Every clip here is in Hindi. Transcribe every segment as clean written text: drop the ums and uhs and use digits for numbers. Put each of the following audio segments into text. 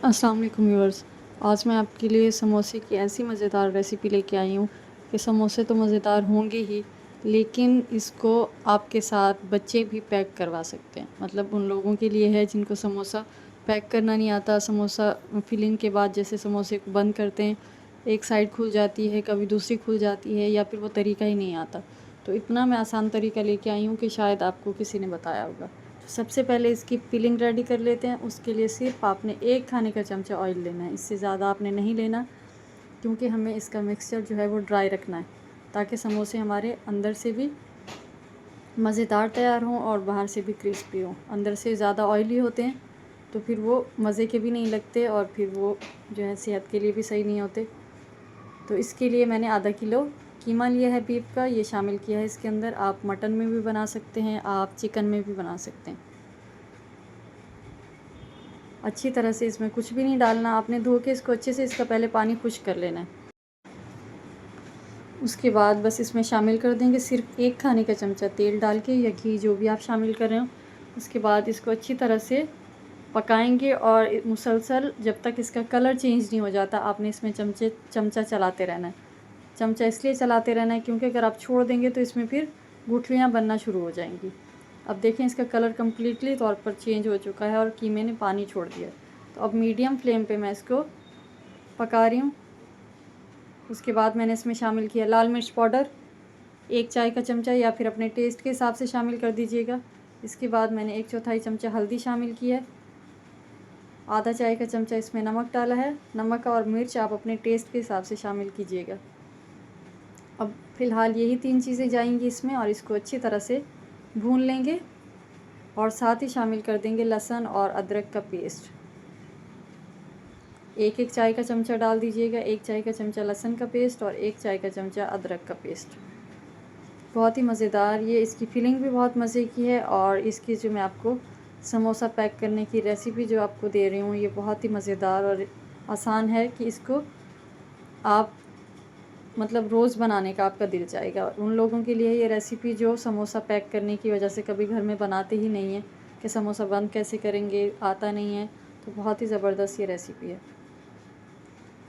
अस्सलाम वालेकुम व्यूअर्स। आज मैं आपके लिए समोसे की ऐसी मज़ेदार रेसिपी लेके आई हूँ कि समोसे तो मज़ेदार होंगे ही, लेकिन इसको आपके साथ बच्चे भी पैक करवा सकते हैं। मतलब उन लोगों के लिए है जिनको समोसा पैक करना नहीं आता। समोसा फिलिंग के बाद जैसे समोसे को बंद करते हैं, एक साइड खुल जाती है, कभी दूसरी खुल जाती है, या फिर वो तरीका ही नहीं आता। तो इतना मैं आसान तरीका लेके आई हूँ कि शायद आपको किसी ने बताया होगा। सबसे पहले इसकी फिलिंग रेडी कर लेते हैं। उसके लिए सिर्फ आपने 1 खाने का चमचा ऑयल लेना है, इससे ज़्यादा आपने नहीं लेना, क्योंकि हमें इसका मिक्सचर जो है वो ड्राई रखना है, ताकि समोसे हमारे अंदर से भी मज़ेदार तैयार हों और बाहर से भी क्रिस्पी हों। अंदर से ज़्यादा ऑयली होते हैं तो फिर वो मज़े के भी नहीं लगते और फिर वो जो है सेहत के लिए भी सही नहीं होते। तो इसके लिए मैंने आधा किलो कीमा लिया है बीफ का, ये शामिल किया है इसके अंदर। आप मटन में भी बना सकते हैं, आप चिकन में भी बना सकते हैं। अच्छी तरह से इसमें कुछ भी नहीं डालना, आपने धो के इसको अच्छे से इसका पहले पानी खुश्क कर लेना है। उसके बाद बस इसमें शामिल कर देंगे सिर्फ 1 खाने का चमचा तेल डाल के, या घी, जो भी आप शामिल कर रहे हो। उसके बाद इसको अच्छी तरह से पकाएंगे और मुसलसल जब तक इसका कलर चेंज नहीं हो जाता आपने इसमें चमचा चलाते रहना है। चमचा इसलिए चलाते रहना है क्योंकि अगर आप छोड़ देंगे तो इसमें फिर गुठलियाँ बनना शुरू हो जाएंगी। अब देखें इसका कलर कम्प्लीटली तौर पर चेंज हो चुका है और कीमे ने पानी छोड़ दिया। तो अब मीडियम फ्लेम पे मैं इसको पका रही हूँ। उसके बाद मैंने इसमें शामिल किया लाल मिर्च पाउडर 1 चाय का चमचा, या फिर अपने टेस्ट के हिसाब से शामिल कर दीजिएगा। इसके बाद मैंने 1/4 चमचा हल्दी शामिल की है। आधा चाय का चमचा इसमें नमक डाला है। नमक और मिर्च आप अपने टेस्ट के हिसाब से शामिल कीजिएगा। अब फ़िलहाल यही 3 चीज़ें जाएंगी इसमें और इसको अच्छी तरह से भून लेंगे। और साथ ही शामिल कर देंगे लहसुन और अदरक का पेस्ट। 1-1 चाय का चमचा डाल दीजिएगा। 1 चाय का चमचा लहसुन का पेस्ट और 1 चाय का चमचा अदरक का पेस्ट। बहुत ही मज़ेदार, ये इसकी फिलिंग भी बहुत मज़े की है। और इसकी जो मैं आपको समोसा पैक करने की रेसिपी जो आपको दे रही हूँ, ये बहुत ही मज़ेदार और आसान है कि इसको आप मतलब रोज़ बनाने का आपका दिल चाहेगा। उन लोगों के लिए ये रेसिपी जो समोसा पैक करने की वजह से कभी घर में बनाते ही नहीं है कि समोसा बंद कैसे करेंगे, आता नहीं है, तो बहुत ही ज़बरदस्त ये रेसिपी है।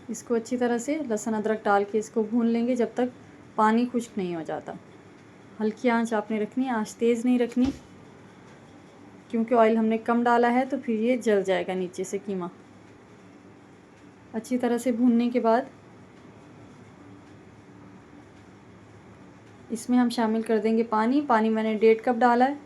इसको अच्छी तरह से लहसुन अदरक डाल के इसको भून लेंगे जब तक पानी खुश्क नहीं हो जाता। हल्की आंच आपने रखनी है, आंच तेज़ नहीं रखनी, क्योंकि ऑयल हमने कम डाला है तो फिर ये जल जाएगा नीचे से कीमा। अच्छी तरह से भूनने के बाद इसमें हम शामिल कर देंगे पानी। पानी मैंने 1.5 कप डाला है।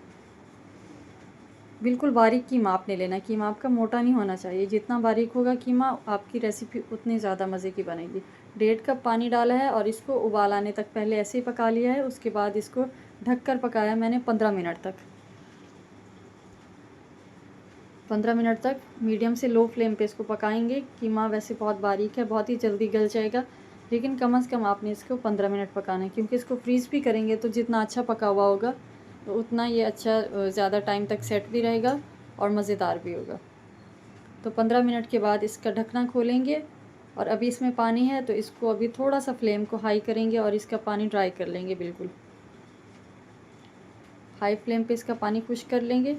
बिल्कुल बारीक कीमा आपने लेना है, कीमा आपका मोटा नहीं होना चाहिए। जितना बारीक होगा कीमा आपकी रेसिपी उतनी ज़्यादा मज़े की बनेगी। 1.5 कप पानी डाला है और इसको उबाल आने तक पहले ऐसे ही पका लिया है। उसके बाद इसको ढक कर पकाया मैंने 15 मिनट तक। 15 मिनट तक मीडियम से लो फ्लेम पे इसको पकाएंगे। कीमा वैसे बहुत बारीक है, बहुत ही जल्दी गल जाएगा, लेकिन कम से कम आपने इसको 15 मिनट पकाना है, क्योंकि इसको फ्रीज़ भी करेंगे तो जितना अच्छा पका हुआ होगा तो उतना ये अच्छा ज़्यादा टाइम तक सेट भी रहेगा और मज़ेदार भी होगा। तो 15 मिनट के बाद इसका ढकना खोलेंगे और अभी इसमें पानी है तो इसको अभी थोड़ा सा फ्लेम को हाई करेंगे और इसका पानी ड्राई कर लेंगे। बिल्कुल हाई फ्लेम पे इसका पानी खुश्क कर लेंगे।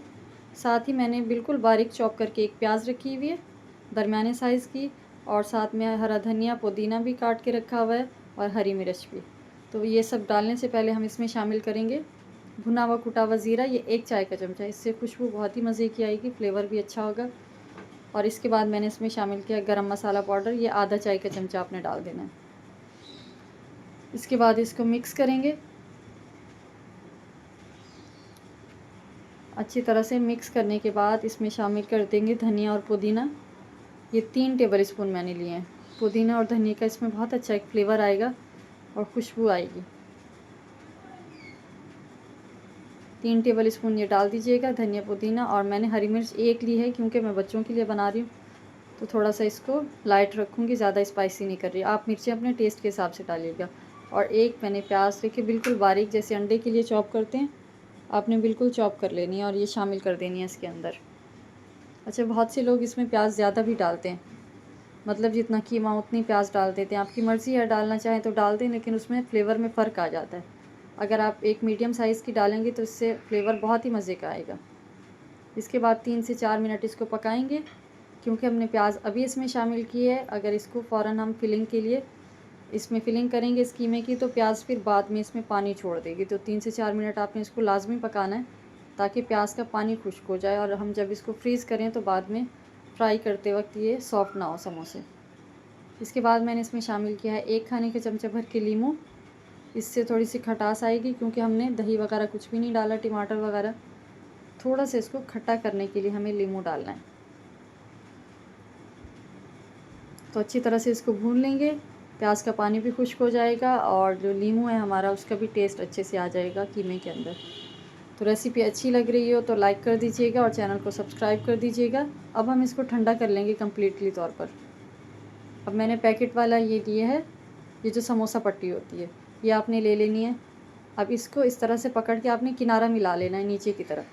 साथ ही मैंने बिल्कुल बारीक चॉप करके एक प्याज रखी हुई है दरमियाने साइज़ की, और साथ में हरा धनिया पुदीना भी काट के रखा हुआ है और हरी मिर्च भी। तो ये सब डालने से पहले हम इसमें शामिल करेंगे भुना हुआ कुटा हुआ ज़ीरा, ये 1 चाय का चमचा। इससे खुशबू बहुत ही मज़े की आएगी, फ्लेवर भी अच्छा होगा। और इसके बाद मैंने इसमें शामिल किया गरम मसाला पाउडर, ये आधा चाय का चमचा आपने डाल देना है। इसके बाद इसको मिक्स करेंगे। अच्छी तरह से मिक्स करने के बाद इसमें शामिल कर देंगे धनिया और पुदीना। ये 3 टेबल स्पून मैंने लिए हैं। पुदीना और धनिया का इसमें बहुत अच्छा एक फ्लेवर आएगा और खुशबू आएगी। 3 टेबल स्पून ये डाल दीजिएगा धनिया पुदीना। और मैंने हरी मिर्च 1 ली है, क्योंकि मैं बच्चों के लिए बना रही हूँ तो थोड़ा सा इसको लाइट रखूँगी, ज़्यादा स्पाइसी नहीं कर रही। आप मिर्चें अपने टेस्ट के हिसाब से डालिएगा। और 1 मैंने प्याज लेके बिल्कुल बारीक, जैसे अंडे के लिए चॉप करते हैं, आपने बिल्कुल चॉप कर लेनी है और ये शामिल कर देनी है इसके अंदर। अच्छा, बहुत से लोग इसमें प्याज ज़्यादा भी डालते हैं, मतलब जितना कीमा उतनी प्याज डाल देते हैं। आपकी मर्ज़ी है, डालना चाहें तो डाल दें, लेकिन उसमें फ्लेवर में फ़र्क आ जाता है। अगर आप एक मीडियम साइज़ की डालेंगे तो इससे फ्लेवर बहुत ही मज़े का आएगा। इसके बाद 3 से 4 मिनट इसको पकाएंगे क्योंकि हमने प्याज अभी इसमें शामिल की है, अगर इसको फ़ौरन हम फिलिंग के लिए इसमें फिलिंग करेंगे इस कीमे की, तो प्याज फिर बाद में इसमें पानी छोड़ देगी। तो 3 से 4 मिनट आपने इसको लाजमी पकाना है ताकि प्याज का पानी खुश्क हो जाए, और हम जब इसको फ्रीज़ करें तो बाद में फ्राई करते वक्त ये सॉफ्ट ना हो समोसे। इसके बाद मैंने इसमें शामिल किया है 1 खाने के चमचे भर के लीमू। इससे थोड़ी सी खटास आएगी, क्योंकि हमने दही वगैरह कुछ भी नहीं डाला, टमाटर वगैरह। थोड़ा सा इसको खट्टा करने के लिए हमें लीमू डालना है। तो अच्छी तरह से इसको भून लेंगे, प्याज का पानी भी खुश्क हो जाएगा और जो लीमू है हमारा उसका भी टेस्ट अच्छे से आ जाएगा कीमे के अंदर। तो रेसिपी अच्छी लग रही हो तो लाइक कर दीजिएगा और चैनल को सब्सक्राइब कर दीजिएगा। अब हम इसको ठंडा कर लेंगे कम्प्लीटली तौर पर। अब मैंने पैकेट वाला ये लिए है, ये जो समोसा पट्टी होती है ये आपने ले लेनी है। अब इसको इस तरह से पकड़ के आपने किनारा मिला लेना है, नीचे की तरफ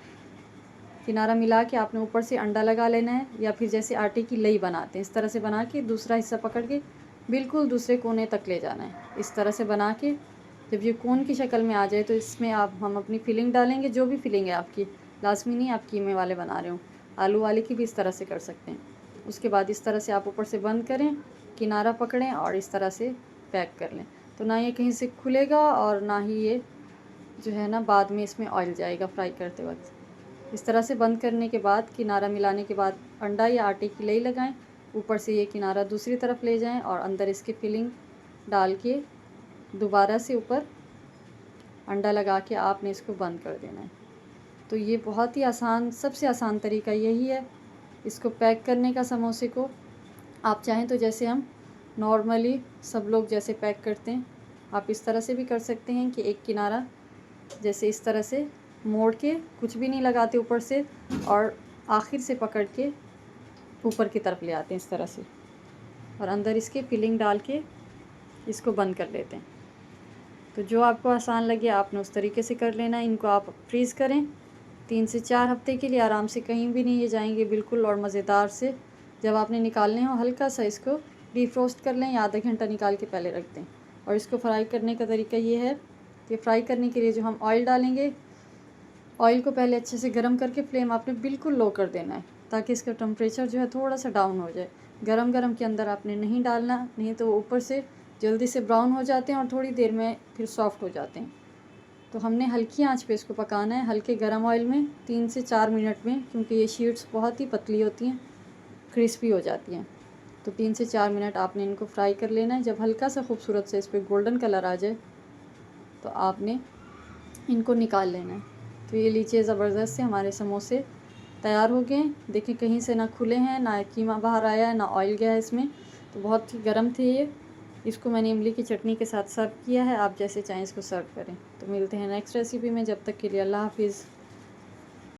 किनारा मिला के आपने ऊपर से अंडा लगा लेना है, या फिर जैसे आटे की लई बनाते हैं इस तरह से बना के दूसरा हिस्सा पकड़ के बिल्कुल दूसरे कोने तक ले जाना है। इस तरह से बना के जब ये कोन की शक्ल में आ जाए तो इसमें हम अपनी फिलिंग डालेंगे, जो भी फिलिंग है आपकी, लाजमी नहीं आप कीमे वाले बना रहे हो, आलू वाले की भी इस तरह से कर सकते हैं। उसके बाद इस तरह से आप ऊपर से बंद करें, किनारा पकड़ें और इस तरह से पैक कर लें। तो ना ये कहीं से खुलेगा और ना ही ये जो है ना बाद में इसमें ऑयल जाएगा फ्राई करते वक्त। इस तरह से बंद करने के बाद किनारा मिलाने के बाद अंडा या आटे की लई लगाएं, ऊपर से ये किनारा दूसरी तरफ ले जाएं और अंदर इसकी फिलिंग डाल के दोबारा से ऊपर अंडा लगा के आपने इसको बंद कर देना है। तो ये बहुत ही आसान, सबसे आसान तरीका यही है इसको पैक करने का समोसे को। आप चाहें तो जैसे हम नॉर्मली सब लोग जैसे पैक करते हैं आप इस तरह से भी कर सकते हैं कि एक किनारा जैसे इस तरह से मोड़ के, कुछ भी नहीं लगाते ऊपर से, और आखिर से पकड़ के ऊपर की तरफ ले आते हैं इस तरह से, और अंदर इसके फिलिंग डाल के इसको बंद कर लेते हैं। तो जो आपको आसान लगे आपने उस तरीके से कर लेना है। इनको आप फ्रीज़ करें 3 से 4 हफ्ते के लिए, आराम से कहीं भी नहीं ये जाएंगे बिल्कुल, और मज़ेदार से। जब आपने निकालने हो हल्का सा इसको डीफ्रोस्ट कर लें या आधा घंटा निकाल के पहले रख दें। और इसको फ्राई करने का तरीका ये है कि फ्राई करने के लिए जो हम ऑयल डालेंगे, ऑयल को पहले अच्छे से गर्म करके फ्लेम आपने बिल्कुल लो कर देना है ताकि इसका टेम्परेचर जो है थोड़ा सा डाउन हो जाए। गरम गरम के अंदर आपने नहीं डालना, नहीं तो वो ऊपर से जल्दी से ब्राउन हो जाते हैं और थोड़ी देर में फिर सॉफ्ट हो जाते हैं। तो हमने हल्की आंच पे इसको पकाना है, हल्के गरम ऑयल में 3 से 4 मिनट में, क्योंकि ये शीट्स बहुत ही पतली होती हैं, क्रिस्पी हो जाती हैं। तो 3 से 4 मिनट आपने इनको फ्राई कर लेना है। जब हल्का सा खूबसूरत से इस पर गोल्डन कलर आ जाए तो आपने इनको निकाल लेना है। तो ये लीजिए ज़बरदस्त से हमारे समोसे तैयार हो गए। देखिए कहीं से ना खुले हैं, ना कीमा बाहर आया है, ना ऑयल गया है इसमें। तो बहुत ही गर्म थे ये। इसको मैंने इमली की चटनी के साथ सर्व किया है, आप जैसे चाहें इसको सर्व करें। तो मिलते हैं नेक्स्ट रेसिपी में, जब तक के लिए अल्लाह हाफिज़।